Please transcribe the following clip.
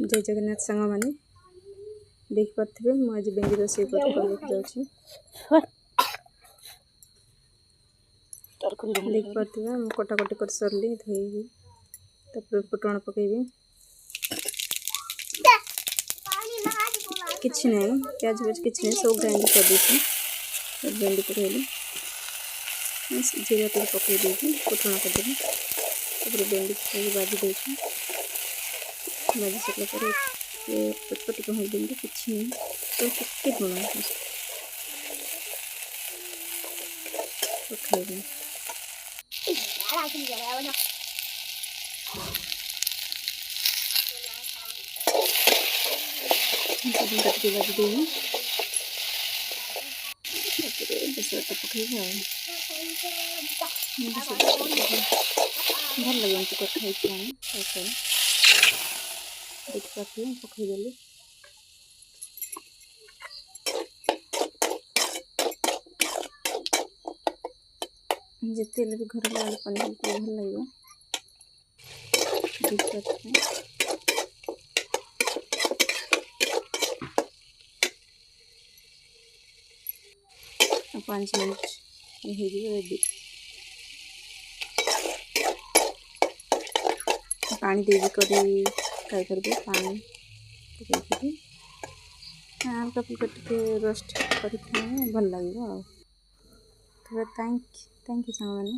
जय जगन्नाथ सांग मैंने देख पारे मुझे बेंगी रोषे जाऊँगी देख पारे कटाकटी कर सारे धोबी तापर फुटण पकेबी किसी ना प्याज व्याज किसी ना सब ग्राइंड कर देती भेंडी पकईली जीरा तेल पकई देती फुटण करदेली तापर भेंडी पकई बाजी देती बाजी सारा पर पटपटी कह देंगे किसी नहीं तो टिके लुण पकईबी कटके बाजी देवी बेसरटा पकईबी भल लगे एमती कर खाई देख पारे पकईदेली जिते भी घर आलू पनीर भल लगे देख पारे 5 मिनट रेडी पानी देवी करी फ्राई करबे पानी पकईकि हल्का फुल्का टिके रोस्ट कर भल लगे थैंक यू सांग मैंने।